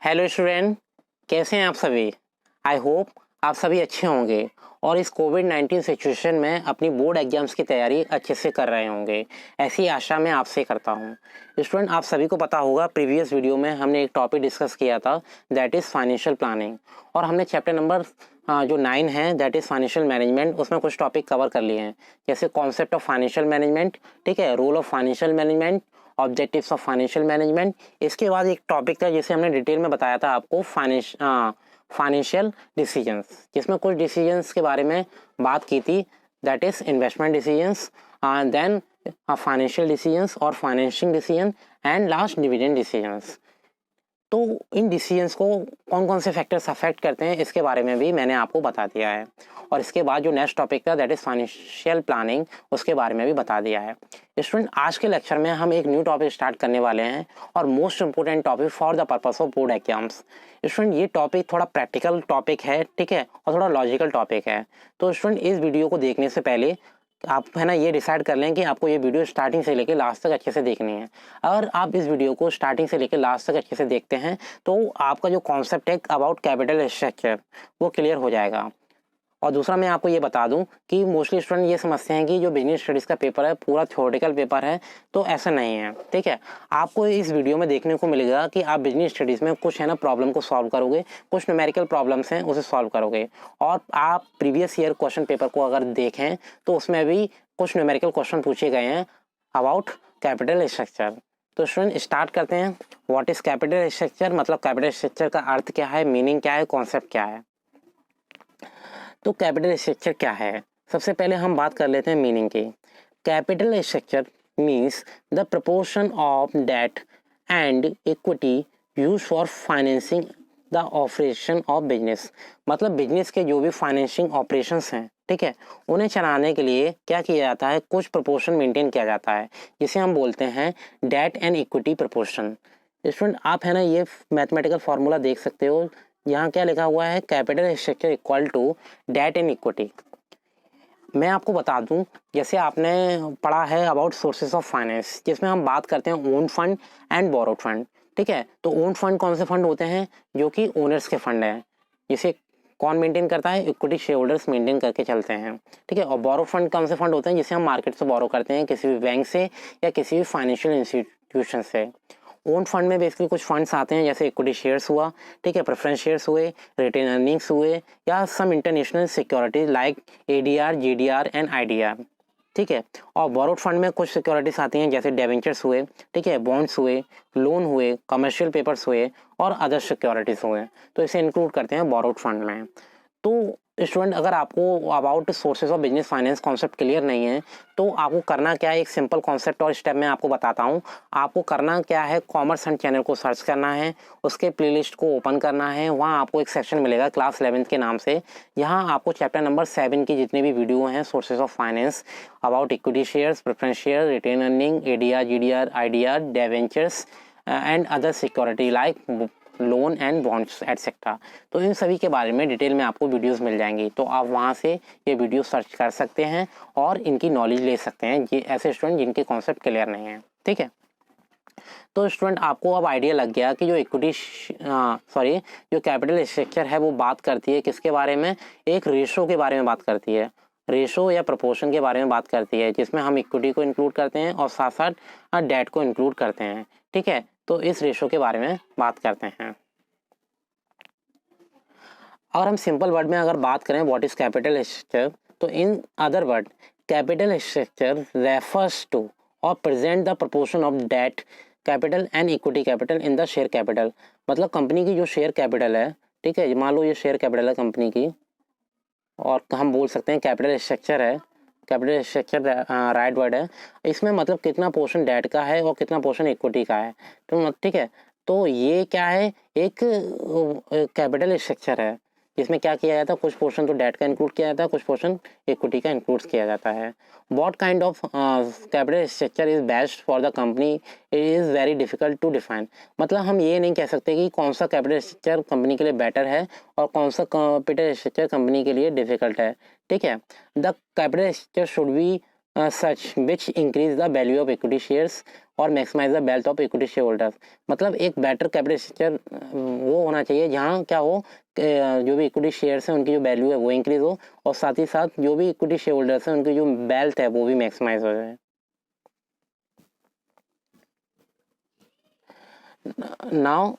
Hello student, कैसे हैं आप सभी। आई होप आप सभी अच्छे होंगे और इस कोविड-19 सिचुएशन में अपनी बोर्ड एग्जाम्स की तैयारी अच्छे से कर रहे होंगे, ऐसी आशा मैं आपसे करता हूं। स्टूडेंट, आप सभी को पता होगा प्रीवियस वीडियो में हमने एक टॉपिक डिस्कस किया था, दैट इज़ फाइनेंशियल प्लानिंग, और हमने चैप्टर नंबर जो 9 है दैट इज़ फाइनेंशियल मैनेजमेंट, उसमें कुछ टॉपिक कवर कर लिए हैं, जैसे कॉन्सेप्ट ऑफ फाइनेंशियल मैनेजमेंट, ठीक है, role of financial management, objectives of financial management. इसके बाद एक टॉपिक था जिसे हमने डिटेल में बताया था आपको, फाइनेंशियल डिसीजंस, जिसमें कुछ डिसीजंस के बारे में बात की थी, that is investment decisions, then financial decisions और financing decision, and last dividend decisions. तो इन डिसीजंस को कौन कौन से फैक्टर्स अफेक्ट करते हैं इसके बारे में भी मैंने आपको बता दिया है, और इसके बाद जो नेक्स्ट टॉपिक था दैट इज़ फाइनेंशियल प्लानिंग, उसके बारे में भी बता दिया है। स्टूडेंट, आज के लेक्चर में हम एक न्यू टॉपिक स्टार्ट करने वाले हैं, और most important topic for the purpose of board exams. Student, ये टॉपिक थोड़ा प्रैक्टिकल टॉपिक है, ठीक है, और थोड़ा लॉजिकल टॉपिक है। तो स्टूडेंट, इस वीडियो को देखने से पहले आप है ना ये डिसाइड कर लें कि आपको ये वीडियो स्टार्टिंग से लेकर लास्ट तक अच्छे से देखनी है। अगर आप इस वीडियो को स्टार्टिंग से लेकर लास्ट तक अच्छे से देखते हैं तो आपका जो कॉन्सेप्ट है अबाउट कैपिटल स्ट्रक्चर वो क्लियर हो जाएगा। और दूसरा मैं आपको ये बता दूं कि मोस्टली स्टूडेंट ये समझते हैं कि जो बिजनेस स्टडीज़ का पेपर है पूरा थ्योरेटिकल पेपर है, तो ऐसा नहीं है, ठीक है। आपको इस वीडियो में देखने को मिलेगा कि आप बिजनेस स्टडीज़ में कुछ है ना प्रॉब्लम को सॉल्व करोगे, कुछ न्यूमेरिकल प्रॉब्लम्स हैं उसे सॉल्व करोगे, और आप प्रीवियस ईयर क्वेश्चन पेपर को अगर देखें तो उसमें भी कुछ न्यूमेरिकल क्वेश्चन पूछे गए हैं अबाउट कैपिटल स्ट्रक्चर। तो स्टूडेंट, स्टार्ट करते हैं। व्हाट इज़ कैपिटल स्ट्रक्चर, मतलब कैपिटल स्ट्रक्चर का अर्थ क्या है, मीनिंग क्या है, कॉन्सेप्ट क्या है। तो कैपिटल स्ट्रक्चर क्या है, सबसे पहले हम बात कर लेते हैं मीनिंग की। Capital structure means the proportion of debt and equity use for financing the operation of business, मतलब बिजनेस के जो भी फाइनेंसिंग ऑपरेशंस हैं, ठीक है, उन्हें चलाने के लिए क्या किया जाता है, कुछ प्रपोर्शन मेंटेन किया जाता है, जिसे हम बोलते हैं debt and equity proportion. Student, आप है ना ये मैथमेटिकल फार्मूला देख सकते हो, यहाँ क्या लिखा हुआ है, capital structure equal to debt and equity. मैं आपको बता दूं, जैसे आपने पढ़ा है अबाउट सोर्सेस ऑफ फाइनेंस, जिसमें हम बात करते हैं own fund and borrowed fund, ठीक है। तो ओन फंड कौन से फंड होते हैं, जो कि ओनर्स के फंड हैं, जिसे कौन मेंटेन करता है, इक्विटी शेयर होल्डर्स मेंटेन करके चलते हैं, ठीक है। और बोरो फंड कौन से फंड होते हैं, जिसे हम मार्केट से बोरो करते हैं, किसी भी बैंक से या किसी भी फाइनेंशियल इंस्टीट्यूशन से। ओन फंड में बेसिकली कुछ फंड्स आते हैं, जैसे इक्विटी शेयर्स हुआ, ठीक है, प्रेफरेंस शेयर्स हुए, रिटेन अर्निंग्स हुए, या some international securities like ADR, GDR and IDR, ठीक है। और बोरोड फंड में कुछ सिक्योरिटीज आती हैं, जैसे डेवेंचर्स हुए, ठीक है, बॉन्ड्स हुए, लोन हुए, कमर्शियल पेपर्स हुए, और अदर सिक्योरिटीज हुए, तो इसे इंक्लूड करते हैं बोरोड फंड में। तो स्टूडेंट, अगर आपको about sources of business finance concept clear नहीं है तो आपको करना क्या है, एक सिंपल कॉन्सेप्ट और स्टेप मैं आपको बताता हूँ। आपको करना क्या है, कॉमर्स एंड चैनल को सर्च करना है, उसके प्लेलिस्ट को ओपन करना है, वहाँ आपको एक सेक्शन मिलेगा क्लास 11th के नाम से। यहाँ आपको चैप्टर नंबर 7 की जितने भी वीडियो हैं sources of finance about equity shares, preference share, retain earning, ADR, GDR, IDR, debentures and other security like loan and bonds etcetera, तो इन सभी के बारे में डिटेल में आपको वीडियोस मिल जाएंगी, तो आप वहाँ से ये वीडियो सर्च कर सकते हैं और इनकी नॉलेज ले सकते हैं, ये ऐसे स्टूडेंट जिनके कॉन्सेप्ट क्लियर नहीं है, ठीक है। तो स्टूडेंट, आपको अब आइडिया लग गया कि जो कैपिटल स्ट्रक्चर है वो बात करती है किसके बारे में, एक रेशो के बारे में बात करती है, रेशो या प्रोपोर्शन के बारे में बात करती है, जिसमें हम इक्विटी को इंक्लूड करते हैं और साथ साथ डेट को इंक्लूड करते हैं, ठीक है। तो इस रेशो के बारे में बात करते हैं। अगर हम सिंपल वर्ड में अगर बात करें व्हाट इज कैपिटल स्ट्रक्चर, तो in other word capital structure refers to और present the proportion of debt capital and equity capital in the share capital, मतलब कंपनी की जो शेयर कैपिटल है, ठीक है, मान लो ये शेयर कैपिटल है कंपनी की, और हम बोल सकते हैं कैपिटल स्ट्रक्चर है, कैपिटल स्ट्रक्चर राइट वर्ड है, इसमें मतलब कितना पोर्शन डेट का है और कितना पोर्शन इक्विटी का है, तो ठीक है। तो ये क्या है, एक कैपिटल स्ट्रक्चर है जिसमें क्या किया जाता है, कुछ पोर्शन तो डेट का इंक्लूड किया जाता है, कुछ पोर्शन इक्विटी का इंक्लूड किया जाता है। What kind of capital structure is best for the company, it is very difficult to define, मतलब हम ये नहीं कह सकते कि कौन सा कैपिटल स्ट्रक्चर कंपनी के लिए बेटर है और कौन सा कैपिटल स्ट्रक्चर कंपनी के लिए डिफिकल्ट है, ठीक है। The capital structure should be such which increase the value of equity shares और maximize the wealth of equity share holders. मतलब एक बेटर कैपिटल स्ट्रक्चर वो होना चाहिए जहाँ क्या हो, जो भी इक्विटी शेयर्स हैं उनकी जो वैल्यू है वो इंक्रीज हो, और साथ ही साथ जो भी इक्विटी शेयर होल्डर्स हैं उनकी जो वेल्थ है वो भी मैक्सिमाइज हो जाए। Now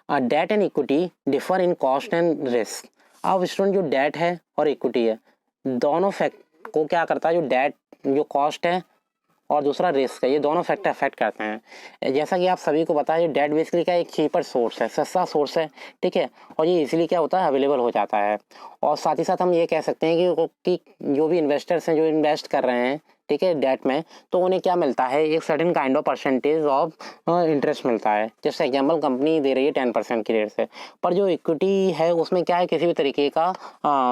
debt and equity differ in cost and risk. अब स्टूडेंट जो डेट है और इक्विटी है, दोनों फैक्ट को क्या करता है, जो डेट जो कॉस्ट है और दूसरा रिस्क है, ये दोनों फैक्टर अफेक्ट करते हैं। जैसा कि आप सभी को पता है, डेट बेसिकली क्या एक चीपर सोर्स है, सस्ता सोर्स है, ठीक है, और ये इजीली क्या होता है, अवेलेबल हो जाता है। और साथ ही साथ हम ये कह सकते हैं कि जो भी इन्वेस्टर्स हैं जो इन्वेस्ट कर रहे हैं, ठीक है, डेट में, तो उन्हें क्या मिलता है, एक certain kind of percentage of interest मिलता है। जैसे एग्जाम्पल कंपनी दे रही है 10% की रेट से, पर जो इक्विटी है उसमें क्या है, किसी भी तरीके का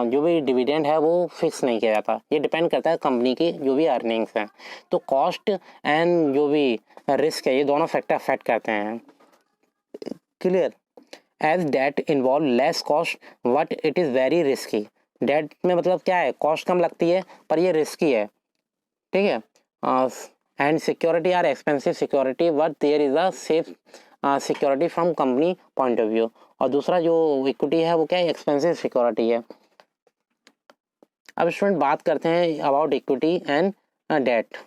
जो भी डिविडेंड है वो फिक्स नहीं किया जाता, ये डिपेंड करता है कंपनी की जो भी अर्निंग्स हैं। तो कॉस्ट एंड जो भी रिस्क है ये दोनों फैक्टर अफेक्ट करते हैं। Clear? As debt involve less cost but it is very risky. Debt में मतलब क्या है, कॉस्ट कम लगती है पर ये रिस्की है, ठीक है। And security are expensive security but there is a safe security from company point of view. और दूसरा जो इक्विटी है वो क्या है, एक्सपेंसिव सिक्योरिटी है। अब स्टूडेंट बात करते हैं अबाउट इक्विटी एंड डेट।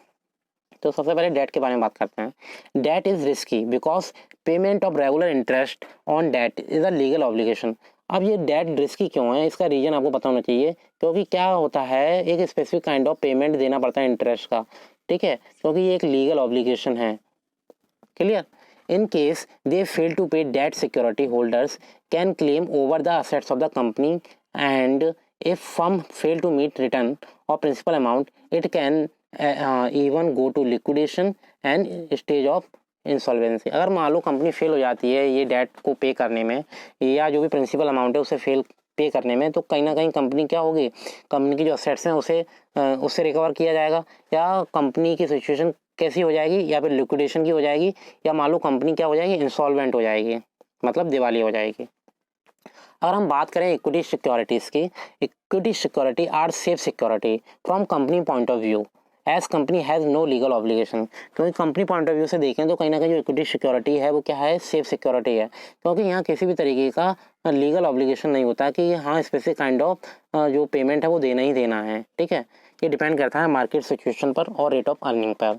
तो सबसे पहले डेट के बारे में बात करते हैं। Debt is risky because payment of regular interest on debt is a legal obligation. अब ये डेट रिस्की क्यों है, इसका रीजन आपको पता होना चाहिए, क्योंकि क्या होता है, एक स्पेसिफिक काइंड ऑफ पेमेंट देना पड़ता है इंटरेस्ट का, ठीक है, क्योंकि ये एक लीगल ऑब्लिगेशन है। Clear? In case they fail to pay, debt security holders can claim over the assets of the company, and if firm fail to meet return और principal amount it can even go to liquidation and stage of insolvency. अगर मान लो company fail हो जाती है ये date को पे करने में, या जो भी प्रिंसिपल अमाउंट है उसे फेल पे करने में, तो कहीं ना कहीं कंपनी क्या होगी, कंपनी की जो असेट्स हैं उसे उससे रिकवर किया जाएगा, या कंपनी की सिचुएशन कैसी हो जाएगी, या फिर लिक्विडेशन की हो जाएगी, या मान लो कंपनी क्या हो जाएगी, इंसॉल्वेंट हो जाएगी, मतलब दिवाली हो जाएगी। अगर हम बात करें इक्विटी सिक्योरिटीज़ की, equity security are safe security from company point of view as company has no legal obligation. क्योंकि कंपनी पॉइंट ऑफ व्यू से देखें तो कहीं ना कहीं जो इक्विटी सिक्योरिटी है वो क्या है, सेफ सिक्योरिटी है, क्योंकि यहाँ किसी भी तरीके का लीगल ऑब्लिगेशन नहीं होता कि हाँ स्पेसिफिक काइंड ऑफ जो पेमेंट है वो देना ही देना है, ठीक है। ये डिपेंड करता है मार्केट सिचुएशन पर और रेट ऑफ अर्निंग पर।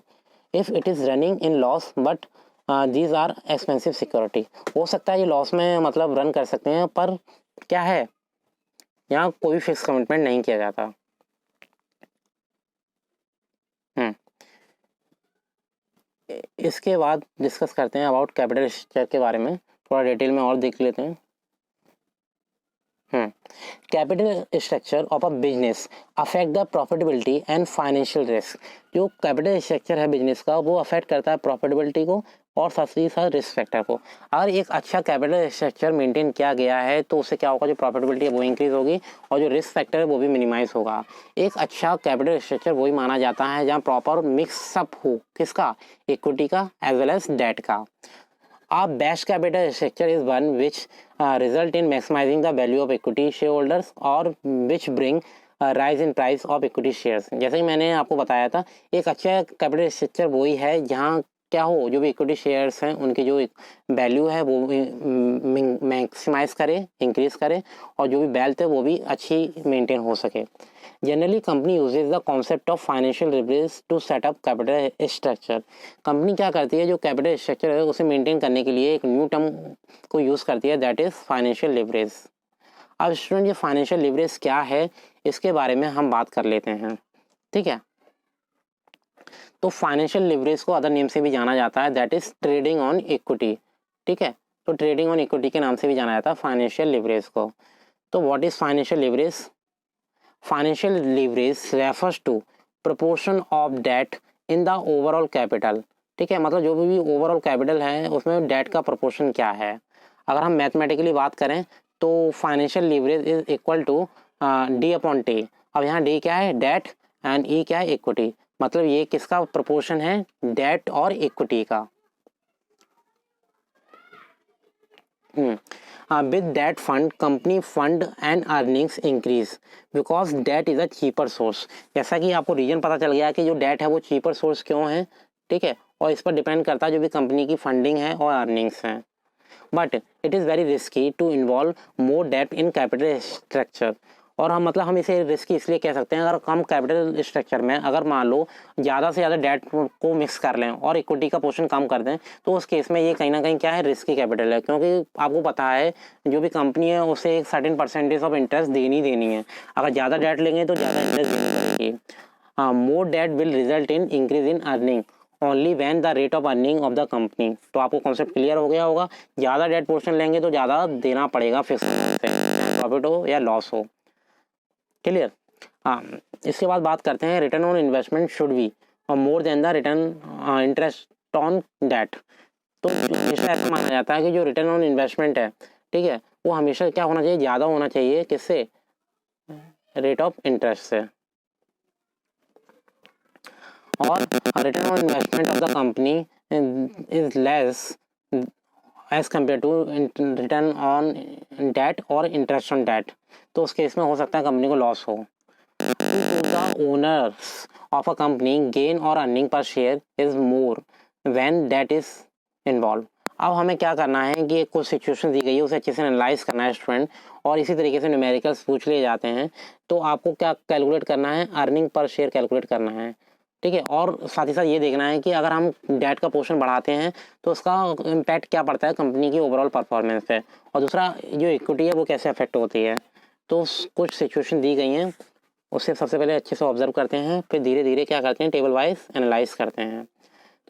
If it is running in loss but these are expensive security. हो सकता है ये लॉस में मतलब रन कर सकते हैं, पर क्या है, यहाँ कोई फिक्स कमिटमेंट नहीं किया जाता। इसके बाद डिस्कस करते हैं अबाउट कैपिटल स्ट्रक्चर के बारे में, थोड़ा डिटेल में और देख लेते हैं। Capital structure of a business affect the profitability and financial risk. जो कैपिटल स्ट्रक्चर है बिजनेस का वो अफेक्ट करता है प्रॉफिटेबिलिटी को और साथ ही साथ रिस्क फैक्टर को। अगर एक अच्छा कैपिटल स्ट्रक्चर मेंटेन किया गया है तो उससे क्या होगा, जो प्रॉफिटेबिलिटी है वो इंक्रीज होगी और जो रिस्क फैक्टर है वो भी मिनिमाइज होगा। एक अच्छा कैपिटल स्ट्रक्चर वही माना जाता है जहाँ प्रॉपर मिक्सअप हो, किसका, इक्विटी का एज वेल एज डेट का। A best capital structure is one which result in maximizing the value of equity shareholders or which bring rise in price of equity shares। जैसे कि मैंने आपको बताया था, एक अच्छा कैपिटल स्ट्रक्चर वही है जहाँ क्या हो, जो भी इक्विटी शेयर्स हैं उनकी जो वैल्यू है वो मैक्सिमाइज करे, इंक्रीज करे, और जो भी वेल्थ है वो भी अच्छी मेंटेन हो सके। Generally company uses the concept of financial leverage to set up capital structure. Company क्या करती है, जो कैपिटल स्ट्रक्चर है उसे मेंटेन करने के लिए एक न्यू टर्म को यूज़ करती है, दैट इज़ फाइनेंशियल लिवरेज। अब स्टूडेंट ये फाइनेंशियल लिवरेज क्या है इसके बारे में हम बात कर लेते हैं, ठीक है। तो फाइनेंशियल लिवरेज को अदर नेम से भी जाना जाता है, that is trading on equity, ठीक है। तो ट्रेडिंग ऑन इक्विटी के नाम से भी जाना जाता है फाइनेंशियल लिवरेज को। तो what is financial leverage? Financial leverage refers to proportion of debt in the overall capital, ठीक है, मतलब जो भी ओवरऑल कैपिटल है उसमें डेट का प्रोपोर्शन क्या है। अगर हम मैथमेटिकली बात करें तो financial leverage is equal to D upon T. अब यहाँ डी क्या है, डेट, एंड ई क्या है, इक्विटी। मतलब ये किसका प्रोपोर्शन है, डेट और इक्विटी का। With debt fund company fund and earnings increase because debt is a cheaper source. जैसा कि आपको रीजन पता चल गया कि जो डेट है वो चीपर सोर्स क्यों है, ठीक है, और इस पर डिपेंड करता है जो भी कंपनी की फंडिंग है और अर्निंग्स हैं। But it is very risky to involve more debt in capital structure. और हम मतलब हम इसे रिस्की इसलिए कह सकते हैं, अगर कम कैपिटल स्ट्रक्चर में अगर मान लो ज़्यादा से ज़्यादा डेट को मिक्स कर लें और इक्विटी का पोर्शन कम कर दें, तो उस केस में ये कहीं ना कहीं क्या है, रिस्की कैपिटल है। क्योंकि आपको पता है जो भी कंपनी है उसे एक सर्टेन परसेंटेज ऑफ इंटरेस्ट देनी है। अगर ज़्यादा डेट लेंगे तो ज़्यादा इंटरेस्ट देनी पड़ेगी। More debt will result in increase in earning only when the rate of earning of the company. तो आपको कॉन्सेप्ट क्लियर हो गया होगा। ज़्यादा डेट पोर्शन लेंगे तो ज़्यादा देना पड़ेगा फिक्स से, प्रॉफिट हो या लॉस हो। क्लियर। हाँ, इसके बाद बात करते हैं return on investment should be और more than the return interest on debt. तो हमेशा ऐसा माना जाता है कि जो रिटर्न ऑन इन्वेस्टमेंट है, ठीक है, वो हमेशा क्या होना चाहिए, ज़्यादा होना चाहिए किससे, रेट ऑफ इंटरेस्ट से। और return on investment of the company is less as compare to return on debt और इंटरेस्ट ऑन डेट। तो उस केस में हो सकता है कंपनी को लॉस हो। The owners of a company gain और earning per share is more when debt is involve. अब हमें क्या करना है कि कुछ सिचुएशन दी गई है उसे अच्छे से एनालाइज करना है स्टूडेंट, और इसी तरीके से न्यूमेरिकल्स पूछ लिए जाते हैं। तो आपको क्या कैलकुलेट करना है, अर्निंग पर शेयर कैलकुलेट करना है, ठीक है। और साथ ही साथ ये देखना है कि अगर हम डेट का पोर्शन बढ़ाते हैं तो उसका इम्पैक्ट क्या पड़ता है कंपनी की ओवरऑल परफॉर्मेंस पे, और दूसरा जो इक्विटी है वो कैसे अफेक्ट होती है। तो कुछ सिचुएशन दी गई हैं, उससे सबसे पहले अच्छे से ऑब्जर्व करते हैं, फिर धीरे धीरे क्या करते हैं, टेबल वाइज एनालाइज करते हैं।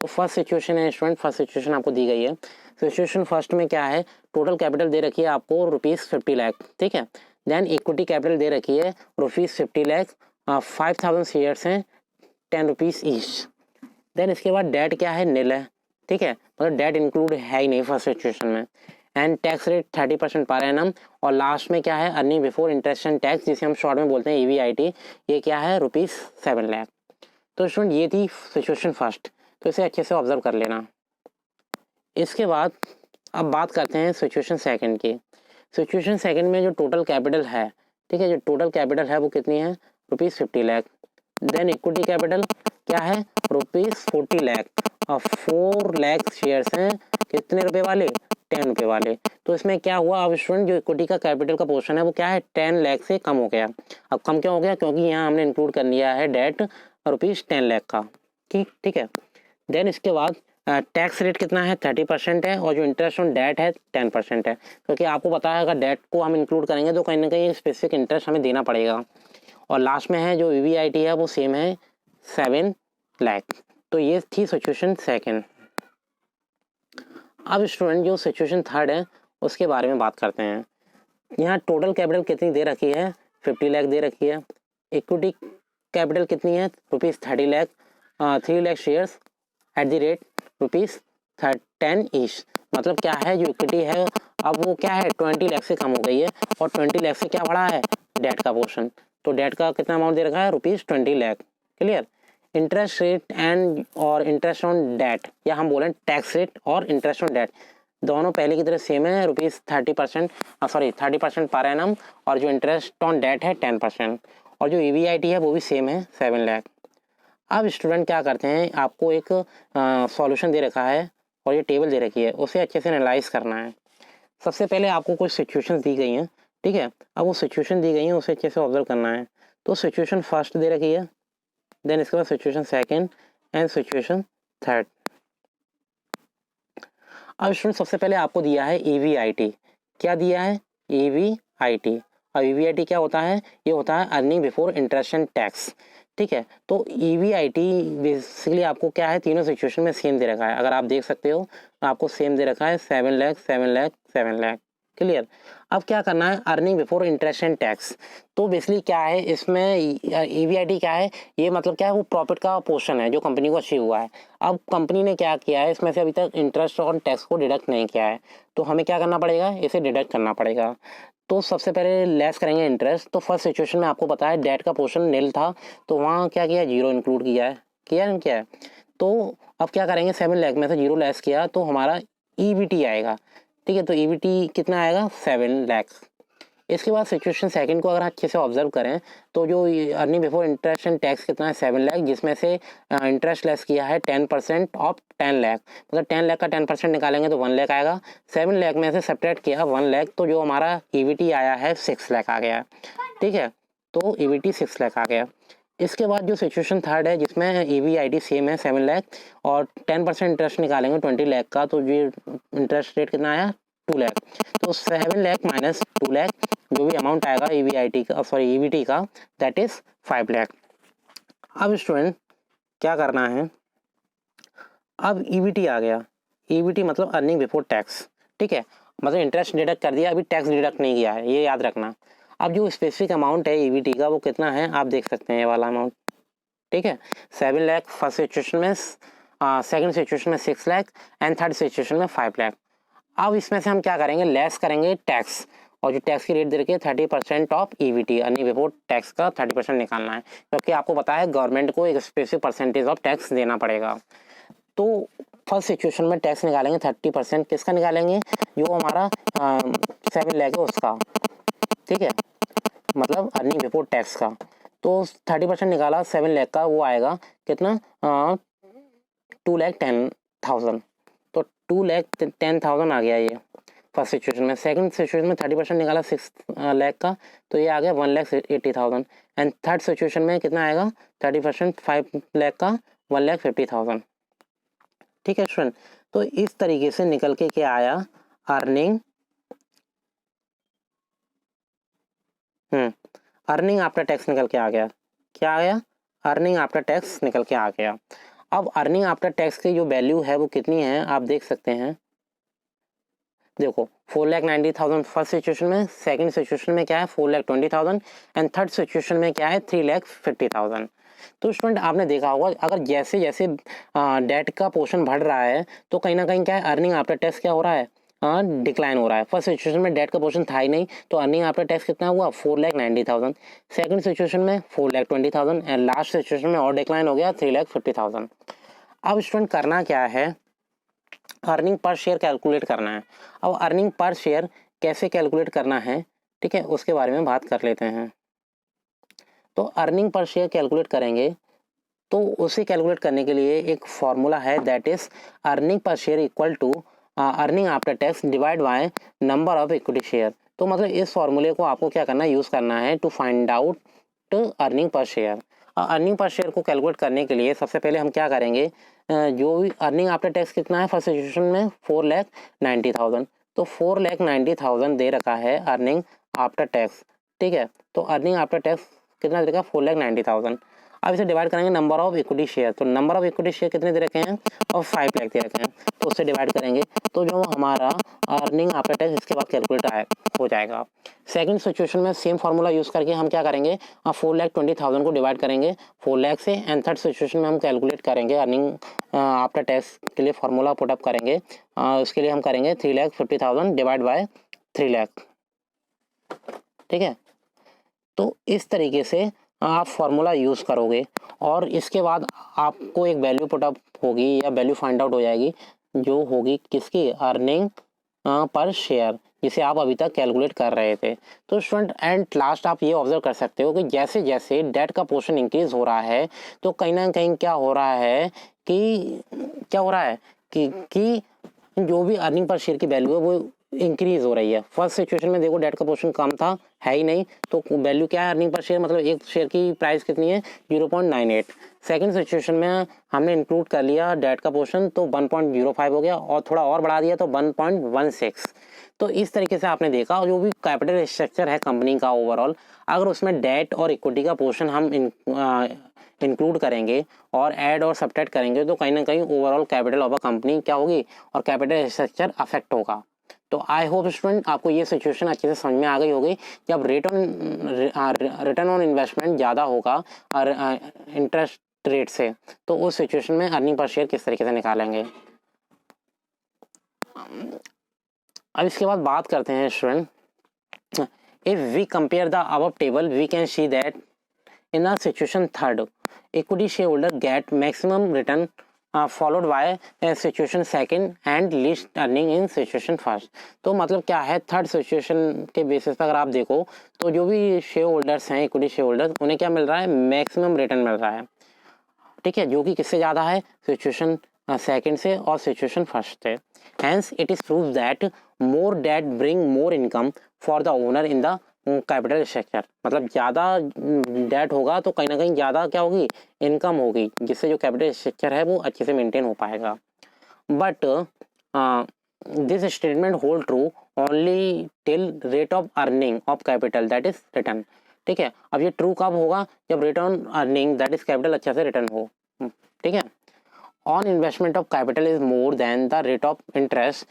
तो फर्स्ट सिचुएशन है स्टूडेंट, फर्स्ट सिचुएशन आपको दी गई है। सिचुएशन फर्स्ट में क्या है, टोटल कैपिटल दे रखी है आपको ₹50 लाख, ठीक है। देन इक्विटी कैपिटल दे रखी है ₹50 लाख, 5000 शेयर्स हैं, ₹10 ईच। देन इसके बाद डेट क्या है, नील है, ठीक है, मतलब डेट इंक्लूड है ही नहीं फर्स्ट सिचुएशन में। And tax rate 30% per annum. और लास्ट में क्या है, earning before interest and tax, जिसे हम शॉर्ट में बोलते हैं EBIT, ये क्या है, ₹7 लाख। तो स्टूडेंट ये थी सिचुएशन फर्स्ट, तो इसे अच्छे से ऑब्जर्व कर लेना। इसके बाद अब बात करते हैं सिचुएशन सेकंड की। सिचुएशन सेकंड में जो टोटल कैपिटल है, ठीक है, जो टोटल कैपिटल है वो कितनी है, ₹50 लाख। देन इक्विटी कैपिटल क्या है, ₹40 लाख, और 4 लाख शेयर्स हैं, कितने रुपए वाले, ₹10 वाले। तो इसमें क्या हुआ, अब स्टूडेंट जो इक्विटी का कैपिटल का पोर्शन है वो क्या है, 10 लाख से कम हो गया। अब कम क्यों हो गया, क्योंकि यहाँ हमने इंक्लूड कर लिया है डेट ₹10 लाख का, ठीक है। देन इसके बाद टैक्स रेट कितना है, 30% है, और जो इंटरेस्ट ऑन डेट है 10% है, क्योंकि आपको पता है अगर डेट को हम इंक्लूड करेंगे तो कहीं ना कहीं स्पेसिफिक इंटरेस्ट हमें देना पड़ेगा। और लास्ट में है जो EBIT है वो सेम है 7 लाख। तो ये थी सिचुएशन सेकंड। अब स्टूडेंट जो सिचुएशन थर्ड है उसके बारे में बात करते हैं। यहाँ टोटल कैपिटल कितनी दे रखी है, 50 लाख दे रखी है। इक्विटी कैपिटल कितनी है, ₹30 lakh, 3 lakh shares at the rate ₹10 each. मतलब क्या है, जो इक्विटी है अब वो क्या है, 20 लाख से कम हो गई है, और 20 लाख से क्या बढ़ा है, डेट का पोर्शन। तो डेट का कितना अमाउंट दे रखा है, ₹20 lakh. Clear. Interest rate and और इंटरेस्ट ऑन डेट, या हम बोलें टैक्स रेट और इंटरेस्ट ऑन डेट, दोनों पहले की तरह सेम है, ₹30% पर एनम, और जो इंटरेस्ट ऑन डेट है 10%, और जो EBIT है वो भी सेम है 7 लाख। अब स्टूडेंट क्या करते हैं, आपको एक सॉल्यूशन दे रखा है और ये टेबल दे रखी है, उसे अच्छे से एनालाइज करना है। सबसे पहले आपको कुछ सिचुएशंस दी गई हैं, ठीक है। अब वो सिचुएशन दी गई हैं उसे अच्छे से ऑब्जर्व करना है। तो सिचुएशन फर्स्ट दे रखी है, देन इसके बाद situation second and situation third. अब स्टूडेंट सबसे पहले आपको दिया है EBIT। क्या दिया है, EBIT। और EBIT क्या होता है, ये होता है earning before interest and tax, ठीक है। तो EBIT बेसिकली आपको क्या है, तीनों सिचुएशन में सेम दे रखा है। अगर आप देख सकते हो तो आपको सेम दे रखा है 7 लाख, 7 लाख, 7 लाख। क्लियर। अब क्या करना है, earning before interest and tax. तो बेसिकली क्या है इसमें, EBIT क्या है, ये मतलब क्या है, वो प्रॉफिट का पोर्शन है जो कंपनी को अचीव हुआ है। अब कंपनी ने क्या किया है, इसमें से अभी तक इंटरेस्ट और टैक्स को डिडक्ट नहीं किया है, तो हमें क्या करना पड़ेगा, इसे डिडक्ट करना पड़ेगा। तो सबसे पहले लेस करेंगे इंटरेस्ट। तो फर्स्ट सिचुएशन में आपको पता है डेट का पोर्शन नील था, तो वहाँ क्या किया, 0 इंक्लूड किया है, क्या है। तो अब क्या करेंगे, 7 लाख में से 0 लेस किया तो हमारा EBT आएगा, ठीक है, तो ईवीटी कितना आएगा 7 लाख। इसके बाद सिचुएशन सेकंड को अगर अच्छे से ऑब्जर्व करें तो जो earning before interest and tax कितना है 7 लाख, जिसमें से इंटरेस्ट लेस किया है 10% ऑफ 10 लाख, मतलब 10 लाख का 10% निकालेंगे तो 1 लाख आएगा। 7 लाख में से सब्ट्रैक्ट किया 1 लाख, तो जो हमारा ईवीटी आया है 6 लाख आ गया। ठीक है, तो ईवीटी 6 लाख आ गया। इसके बाद जो सिचुएशन थर्ड है जिसमें ईवीआईटी सेम है 7 लाख और 10% इंटरेस्ट निकालेंगे 20 लाख का, तो ये इंटरेस्ट रेट कितना आया 2 लाख। तो 7 लाख माइनस 2 लाख जो भी अमाउंट आएगा ईवीआईटी का, सॉरी ईवीटी का, दैट इज 5 लाख। अब स्टूडेंट क्या करना है, अब ईवीटी आ गया, ईवीटी मतलब अर्निंग बिफोर टैक्स। ठीक है, मतलब इंटरेस्ट डिडक्ट कर दिया, अभी टैक्स डिडक्ट नहीं किया है, ये याद रखना। अब जो स्पेसिफिक अमाउंट है ईवीटी का वो कितना है आप देख सकते हैं, ये वाला अमाउंट। ठीक है, 7 लाख फर्स्ट सिचुएशन में, सेकंड सिचुएशन में 6 लाख एंड थर्ड सिचुएशन में 5 लाख। अब इसमें से हम क्या करेंगे, लेस करेंगे टैक्स, और जो टैक्स की रेट दे रखी है 30% of EVT, earning before tax का 30% निकालना है, क्योंकि आपको पता है गवर्नमेंट को एक स्पेसिफिक परसेंटेज ऑफ टैक्स देना पड़ेगा। तो फर्स्ट सिचुएशन में टैक्स निकालेंगे 30%, किसका निकालेंगे, जो हमारा 7 लाख है उसका। ठीक है, मतलब अर्निंग बिफोर टैक्स का। तो 30% निकाला 7 लाख का, वो आएगा कितना 2,10,000। तो 2,10,000 आ गया ये फर्स्ट सिचुएशन में। सेकंड सिचुएशन में 30% निकाला 6 लाख का, तो ये आ गया 1,80,000। एंड थर्ड सिचुएशन में कितना आएगा 30% 5 लाख का 1,50,000। ठीक है स्टूडेंट, तो इस तरीके से निकल के क्या आया, अर्निंग अर्निंग आफ्टर टैक्स निकल के आ गया। क्या आ गया, अर्निंग आफ्टर टैक्स निकल के आ गया। अब अर्निंग आफ्टर टैक्स की जो वैल्यू है वो कितनी है आप देख सकते हैं। देखो 4,90,000 फर्स्ट सिचुएशन में, सेकंड सिचुएशन में क्या है 4,20,000 एंड थर्ड सिचुएशन में क्या है 3,50,000। तो स्टूडेंट आपने देखा होगा अगर जैसे जैसे डेट का पोर्शन बढ़ रहा है तो कहीं ना कहीं क्या है अर्निंग आफ्टर टैक्स क्या हो रहा है, डिक्लाइन हो रहा है। फर्स्ट सिचुएशन में डेट का पोर्शन था ही नहीं, तो अर्निंग आफ्टर टैक्स कितना हुआ 4,90,000। सेकंड सिचुएशन में 4,20,000 एंड लास्ट सिचुएशन में और डिक्लाइन हो गया 3,50,000। अब स्टूडेंट करना क्या है, अर्निंग पर शेयर कैलकुलेट करना है। अब अर्निंग पर शेयर कैसे कैलकुलेट करना है, ठीक है, उसके बारे में बात कर लेते हैं। तो अर्निंग पर शेयर कैलकुलेट करेंगे तो उसे कैलकुलेट करने के लिए एक फॉर्मूला है, that is earning per share equal to earning after tax divide by number of equity share. तो मतलब इस फॉर्मूले को आपको क्या करना है, यूज़ करना है to find out earning per share. Earning per share को कैलकुलेट करने के लिए सबसे पहले हम क्या करेंगे, जो भी अर्निंग आफ्टर टैक्स कितना है फर्स्ट सिचुएशन में 4,90,000, तो 4,90,000 दे रखा है अर्निंग आफ्टर टैक्स। ठीक है, तो अर्निंग आफ्टर टैक्स कितना दे रखा है 4,90,000। अब इसे डिवाइड करेंगे नंबर ऑफ इक्विटी शेयर, तो नंबर ऑफ इक्विटी शेयर कितने दे रखे हैं और 5 लाख दे रखे हैं, तो उससे डिवाइड करेंगे तो जो हमारा अर्निंग आफ्टर टैक्स इसके बाद कैलकुलेट हो जाएगा। सेकंड सिचुएशन में सेम फार्मूला यूज़ करके हम क्या करेंगे, 4,20,000 को डिवाइड करेंगे 4 लाख से, एंड थर्ड सिचुएशन में हम कैलकुलेट करेंगे अर्निंग आफ्टर टैक्स के लिए फार्मूला पुटअप करेंगे। उसके लिए हम करेंगे 3,50,000 डिवाइड बाय 3 लाख। ठीक है, तो इस तरीके से आप फार्मूला यूज़ करोगे और इसके बाद आपको एक वैल्यू पुटअप होगी या वैल्यू फाइंड आउट हो जाएगी, जो होगी किसकी, अर्निंग पर शेयर, जिसे आप अभी तक कैलकुलेट कर रहे थे। तो स्टूडेंट एंड लास्ट आप ये ऑब्जर्व कर सकते हो कि जैसे जैसे डेट का पोर्शन इंक्रीज हो रहा है तो कहीं ना कहीं क्या हो रहा है कि जो भी अर्निंग पर शेयर की वैल्यू है वो इंक्रीज हो रही है। फर्स्ट सिचुएशन में देखो डेट का पोर्शन कम था, है ही नहीं, तो वैल्यू क्या है अर्निंग पर शेयर, मतलब एक शेयर की प्राइस कितनी है 0.98। सेकंड सिचुएशन में हमने इंक्लूड कर लिया डेट का पोर्शन तो 1.05 हो गया और थोड़ा और बढ़ा दिया तो 1.16। तो इस तरीके से आपने देखा जो भी कैपिटल स्ट्रक्चर है कंपनी का ओवरऑल, अगर उसमें डेट और इक्विटी का पोर्शन हम इंक्लूड करेंगे और ऐड और सब्ट्रैक्ट करेंगे तो कहीं ना कहीं overall capital of a company क्या होगी और कैपिटल स्ट्रक्चर अफेक्ट होगा। तो आई होप स्टूडेंट आपको ये सिचुएशन अच्छे से समझ में आ गई होगी। जब रिटर्न ऑन इन्वेस्टमेंट ज़्यादा होगा और इंटरेस्ट रेट से, तो उस सिचुएशन में अर्निंग पर शेयर किस तरीके से निकालेंगे। अब इसके बाद बात करते हैं student, if we compare the above table we can see that in the situation third equity share holder get maximum return followed by situation second and least earning in situation first. तो मतलब क्या है, third situation के basis पर अगर आप देखो तो जो भी शेयर होल्डर्स हैं, इक्विटी शेयर होल्डर्स, उन्हें क्या मिल रहा है, मैक्सिमम रिटर्न मिल रहा है, ठीक है, जो कि किससे ज़्यादा है, सिचुएशन सेकंड से और सिचुएशन फर्स्ट से। Hence it is prove that more debt bring more income for the owner in the capital structure. मतलब ज़्यादा डेट होगा तो कहीं ना कहीं ज़्यादा क्या होगी, इनकम होगी, जिससे जो कैपिटल स्ट्रक्चर है वो अच्छे से मेंटेन हो पाएगा। But this statement hold true only till rate of earning of capital that is return. ठीक है, अब ये ट्रू कब होगा, जब return earning that is capital अच्छे से रिटर्न हो। ठीक है, on investment of capital is more than the rate of interest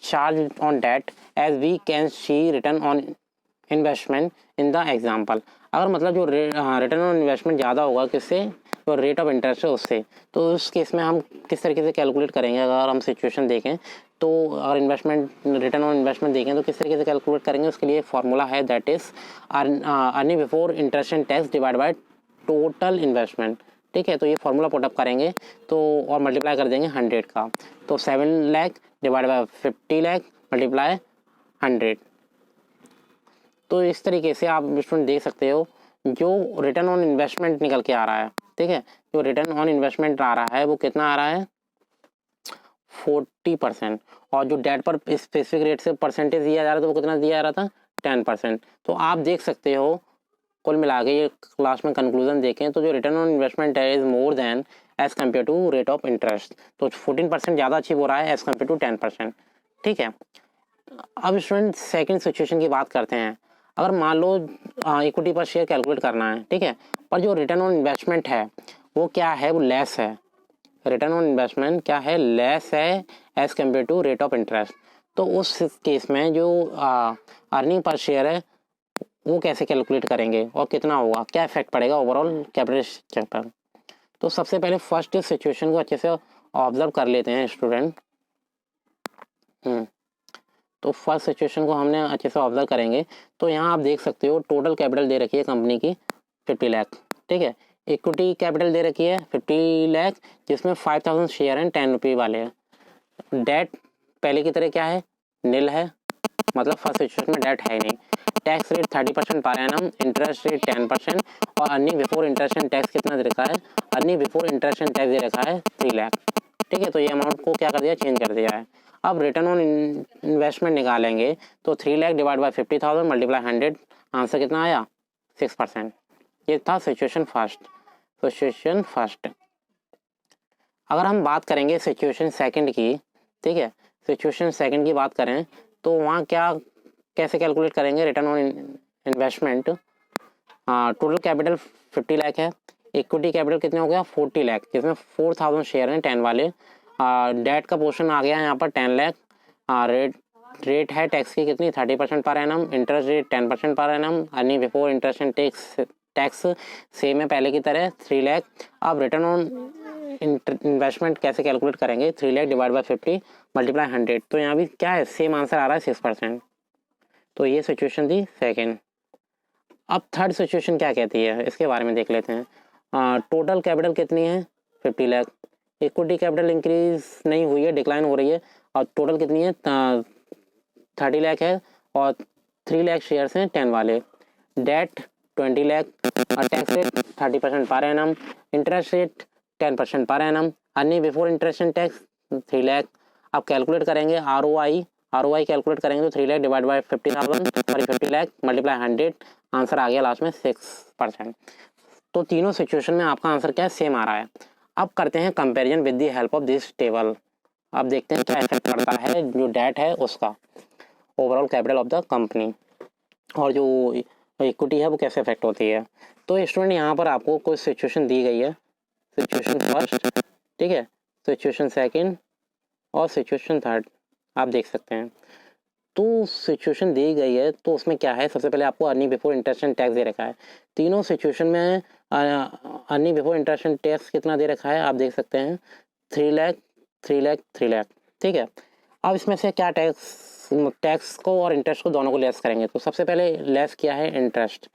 charged on debt, as we can see return on investment in the example। अगर मतलब जो रिटर्न ऑन इन्वेस्टमेंट ज़्यादा होगा किससे, जो रेट ऑफ इंटरेस्ट है उससे, तो उस केस में हम किस तरीके से कैलकुलेट करेंगे, अगर हम सिचुएशन देखें तो अगर इन्वेस्टमेंट रिटर्न ऑन इन्वेस्टमेंट देखें तो किस तरीके से कैलकुलेट करेंगे, उसके लिए फॉर्मूला है that is earning before interest and tax divide by total investment. ठीक है, तो ये फॉर्मूला पुटअप करेंगे तो और मल्टीप्लाई कर देंगे 100 का, तो 7 lakh divide by 50 lakh multiply 100। तो इस तरीके से आप स्टूडेंट देख सकते हो जो रिटर्न ऑन इन्वेस्टमेंट निकल के आ रहा है। ठीक है, जो रिटर्न ऑन इन्वेस्टमेंट आ रहा है वो कितना आ रहा है, 40%। और जो डेट पर स्पेसिफिक रेट से परसेंटेज दिया जा रहा था वो कितना दिया जा रहा था, 10%। तो आप देख सकते हो कुल मिला के ये क्लास में कंक्लूजन देखें तो जो रिटर्न ऑन इन्वेस्टमेंट है is more than as compare to rate of interest. तो 14% ज़्यादा अचीव हो रहा है एज कम्पेयर टू 10%। ठीक है, अब स्टूडेंट सेकंड सिचुएशन की बात करते हैं। अगर मान लो इक्विटी पर शेयर कैलकुलेट करना है, ठीक है, पर जो रिटर्न ऑन इन्वेस्टमेंट है वो क्या है, वो लेस है। रिटर्न ऑन इन्वेस्टमेंट क्या है, लेस है as compare to rate of interest. तो उस केस में जो अर्निंग पर शेयर है वो कैसे कैलकुलेट करेंगे और कितना होगा, क्या इफेक्ट पड़ेगा ओवरऑल कैपिटल स्ट्रक्चर पर। तो सबसे पहले फर्स्ट सिचुएशन को अच्छे से ऑब्जर्व कर लेते हैं स्टूडेंट। तो फर्स्ट सिचुएशन को हमने अच्छे से ऑब्जर्व करेंगे तो यहाँ आप देख सकते हो टोटल कैपिटल दे रखी है कंपनी की 50 लाख। ठीक है, इक्विटी कैपिटल दे रखी है 50 लाख, जिसमें 5000 शेयर हैं 10 रुपये वाले हैं। डेट पहले की तरह क्या है, नील है, मतलब फर्स्ट सिचुएशन में डेट है नहीं। Tax rate 30% per annum, interest rate 10% और earning before interest and tax कितना दे रखा है, earning before interest and tax दे रखा है 3 लाख। ठीक है, तो ये अमाउंट को क्या कर दिया, चेंज कर दिया है। अब रिटर्न ऑन इन्वेस्टमेंट निकालेंगे तो 3 lakh divide by 50,000 multiply 100, answer कितना आया, 6%। ये था सिचुएशन फर्स्ट। Situation first. अगर हम बात करेंगे सिचुएशन सेकंड की, ठीक है, सिचुएशन सेकंड की बात करें तो वहाँ क्या कैसे कैलकुलेट करेंगे return on investment. Total capital 50 lakh है, इक्विटी कैपिटल कितने हो गया 40 लाख, जिसमें 4000 शेयर हैं 10 वाले। डेट का पोर्शन आ गया है यहाँ पर 10 लाख। रेट है टैक्स की कितनी, 30% पर एनम, इंटरेस्ट रेट 10% पर एनम, earning before interest and tax same है पहले की तरह 3 लाख। अब रिटर्न ऑन इन्वेस्टमेंट कैसे कैलकुलेट करेंगे, 3 लाख डिवाइड बाई 50 मल्टीप्लाई 100, तो यहाँ भी क्या है, सेम आंसर आ रहा है 6%। तो ये सिचुएशन थी सेकेंड। अब थर्ड सिचुएशन क्या कहती है इसके बारे में देख लेते हैं। टोटल कैपिटल कितनी है 50 लाख, इक्विटी कैपिटल इंक्रीज नहीं हुई है, डिक्लाइन हो रही है, और टोटल कितनी है 30 लाख है और 3 लाख शेयर्स हैं 10 वाले। डेट 20 लाख और tax rate 30% per annum, interest rate 10% पर एनम, earning before interest and tax 3 lakh. अब कैलकुलेट करेंगे आर कैलकुलेट करेंगे तो 3 lakh divide by 50,000 sorry 50 lakh multiply 100, answer आ गया लास्ट में 6%। तो तीनों सिचुएशन में आपका आंसर क्या है, सेम आ रहा है। अब करते हैं comparison with the help of this table. अब देखते हैं क्या इफेक्ट पड़ता है जो डेट है उसका overall capital of the company, और जो इक्विटी है वो कैसे इफेक्ट होती है। तो स्टूडेंट यहाँ पर आपको कोई सिचुएशन दी गई है, सिचुएशन फर्स्ट, ठीक है, सिचुएशन सेकंड और सिचुएशन थर्ड, आप देख सकते हैं। तो सिचुएशन दी गई है तो उसमें क्या है, सबसे पहले आपको earning before interest and tax दे रखा है। तीनों सिचुएशन में earning before interest and tax कितना दे रखा है, आप देख सकते हैं 3 लाख 3 लाख 3 लाख। ठीक है, अब इसमें से क्या टैक्स को और इंटरेस्ट को दोनों को लेस करेंगे। तो सबसे पहले लेस किया है इंटरेस्ट,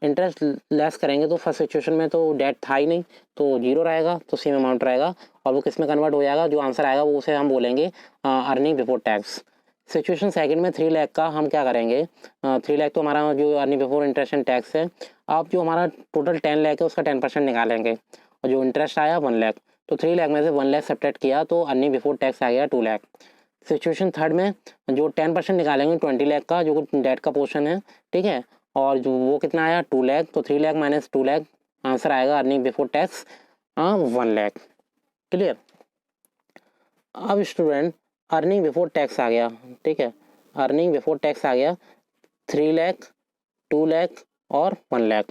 इंटरेस्ट लेस करेंगे तो फर्स्ट सिचुएशन में तो डेट था ही नहीं, तो जीरो रहेगा, तो सेम अमाउंट रहेगा, और वो किस में कन्वर्ट हो जाएगा, जो आंसर आएगा वो उसे हम बोलेंगे earning before tax. Situation second में 3 लाख का हम क्या करेंगे, 3 लाख तो हमारा जो earning before interest and tax है। अब जो हमारा टोटल 10 लाख है उसका 10% निकालेंगे, और जो इंटरेस्ट आया 1 लाख, तो 3 लाख में से 1 लाख सब्ट्रैक्ट किया तो अर्निंग बिफोर टैक्स आ गया 2 लाख। सिचुएशन थर्ड में जो 10% निकालेंगे 20 लाख का, जो डेट का पोर्शन है, ठीक है, और जो वो कितना आया 2 लाख, तो 3 लाख माइनस 2 लाख, आंसर आएगा earning before tax 1 lakh. Clear. अब स्टूडेंट अर्निंग बिफोर टैक्स आ गया, ठीक है, अर्निंग बिफोर टैक्स आ गया 3 लाख, 2 लाख और 1 लाख।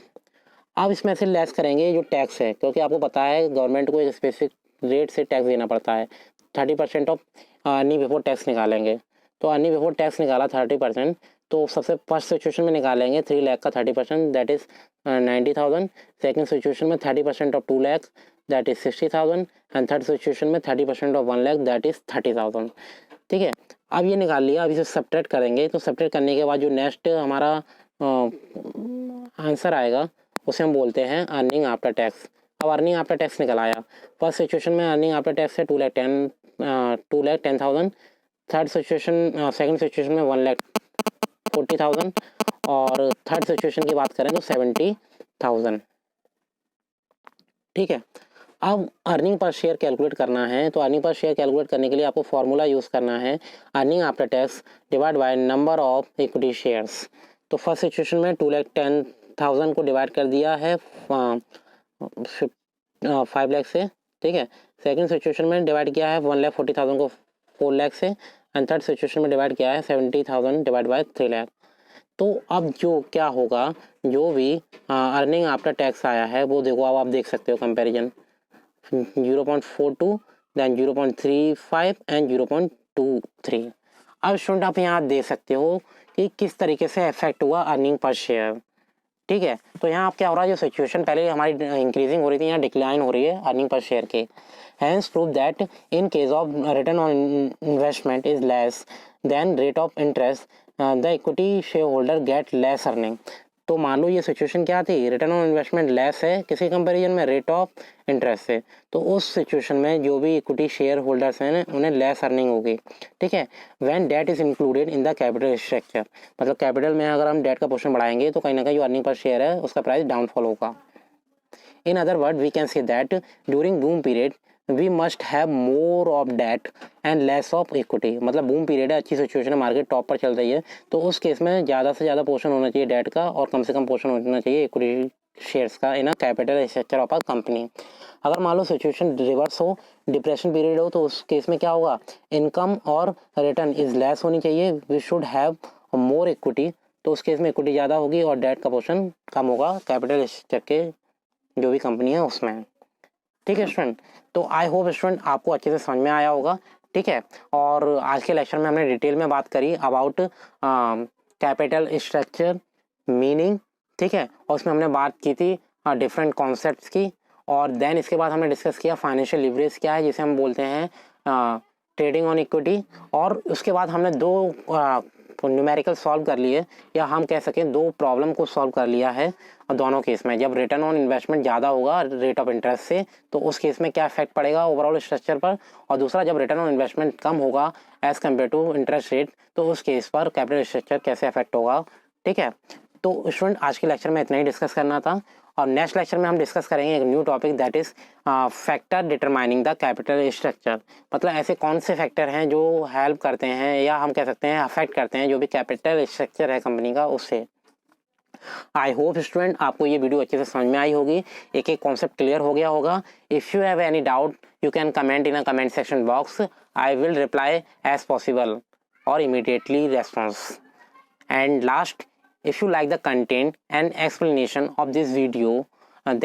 अब इसमें से लेस करेंगे जो टैक्स है, क्योंकि आपको पता है गवर्नमेंट को एक स्पेसिफिक रेट से टैक्स देना पड़ता है। 30% ऑफ अर्निंग बिफोर टैक्स निकालेंगे, तो अर्निंग बिफोर टैक्स निकाला 30%, तो सबसे फर्स्ट सिचुएशन में निकालेंगे 3 लाख का 30%, दैट इज़ 90,000। सेकेंड सिचुएशन में 30% of 2 lakh, that is 60,000, and third situation में 30% ऑफ 1 लाख, दैट इज़ 30,000। ठीक है, अब ये निकाल लिया, अब इसे सब्ट्रैक्ट करेंगे, तो सब्ट्रैक्ट करने के बाद जो नेक्स्ट हमारा आंसर आएगा उसे हम बोलते हैं अर्निंग आफ्टर टैक्स। अब अर्निंग आफ्टर टैक्स निकल आया, फर्स्ट सिचुएशन में अर्निंग आफ्टर टैक्स है 2,10,000, थर्ड सिचुएशन सेकंड सिचुएशन में 1,40,000, और थर्ड सिचुएशन की बात करें तो 70,000। ठीक है, अब अर्निंग पर शेयर कैलकुलेट करना है, तो अर्निंग पर शेयर कैलकुलेट करने के लिए आपको फॉर्मूला यूज़ करना है earning after tax divide by number of equity shares. तो फर्स्ट सिचुएशन में 2,10,000 को डिवाइड कर दिया है 5 लाख से, ठीक है, सेकंड सिचुएशन में डिवाइड किया है 1,40,000 को 4 लाख से, एंड थर्ड सिचुएशन में डिवाइड किया है 70,000 डिवाइड बाय 3 लाख। तो अब जो क्या होगा, जो भी अर्निंग आफ्टर टैक्स आया है वो देखो, अब आप देख सकते हो कंपैरिजन 0.42, देन 0.35 एंड 0.23। अब स्टूडेंट आप यहाँ देख सकते हो कि किस तरीके से इफेक्ट हुआ अर्निंग पर शेयर। ठीक है, तो यहाँ आप क्या हो रहा है, जो सिचुएशन पहले हमारी इंक्रीजिंग हो रही थी यहाँ डिक्लाइन हो रही है अर्निंग पर शेयर के। Hence prove that in case of return on investment is less than rate of interest the equity share holder get less earning. तो मान लो ये सिचुएशन क्या थी, रिटर्न ऑन इन्वेस्टमेंट लेस है किसी कंपैरिजन में rate of interest से, तो उस सिचुएशन में जो भी इक्विटी शेयर होल्डर्स हैं उन्हें लेस अर्निंग होगी। ठीक है, when debt is included in the capital structure, मतलब कैपिटल में अगर हम डेट का पोर्शन बढ़ाएंगे तो कहीं ना कहीं जो अर्निंग पर शेयर है उसका प्राइस डाउनफॉल होगा। In other word we can say that during boom period we must have more of debt and less of equity. मतलब बूम पीरियड है, अच्छी सिचुएशन है, मार्केट टॉप पर चल रही है, तो उस केस में ज़्यादा से ज़्यादा पोर्शन होना चाहिए डेट का और कम से कम पोर्शन होना चाहिए इक्विटी शेयर्स का in a capital structure of a company. अगर मान लो सिचुएशन रिवर्स हो, डिप्रेशन पीरियड हो, तो उस केस में क्या होगा, इनकम और रिटर्न इज लेस होनी चाहिए, we should have more equity, तो उस केस में इक्विटी ज़्यादा होगी और डेट का पोर्शन कम होगा कैपिटल स्ट्रक्चर के जो भी कंपनी है उसमें। ठीक है स्टूडेंट, तो आई होप स्टूडेंट आपको अच्छे से समझ में आया होगा। ठीक है, और आज के लेक्चर में हमने डिटेल में बात करी अबाउट कैपिटल स्ट्रक्चर मीनिंग, ठीक है, और उसमें हमने बात की थी डिफरेंट कॉन्सेप्ट्स की, और देन इसके बाद हमने डिस्कस किया फाइनेंशियल लिवरेज क्या है जिसे हम बोलते हैं ट्रेडिंग ऑन इक्विटी, और उसके बाद हमने दो न्यूमेरिकल सॉल्व कर लिए, या हम कह सकें दो प्रॉब्लम को सॉल्व कर लिया है दोनों केस में। जब रिटर्न ऑन इन्वेस्टमेंट ज़्यादा होगा रेट ऑफ इंटरेस्ट से, तो उस केस में क्या इफेक्ट पड़ेगा ओवरऑल स्ट्रक्चर पर, और दूसरा जब रिटर्न ऑन इन्वेस्टमेंट कम होगा as compare to interest rate, तो उस केस पर कैपिटल स्ट्रक्चर कैसे इफेक्ट होगा। ठीक है, तो स्टूडेंट आज के लेक्चर में इतना ही डिस्कस करना था, और नेक्स्ट लेक्चर में हम डिस्कस करेंगे एक new topic that is factor determining the capital structure. मतलब ऐसे कौन से फैक्टर हैं जो हेल्प करते हैं या हम कह सकते हैं अफेक्ट करते हैं जो भी कैपिटल स्ट्रक्चर है कंपनी का उससे। आई होप स्टूडेंट आपको ये वीडियो अच्छे से समझ में आई होगी, एक एक कॉन्सेप्ट क्लियर हो गया होगा। If you have any doubt you can comment in a comment section box, I will reply as possible और immediately response. And last, if you like the content and explanation of this video,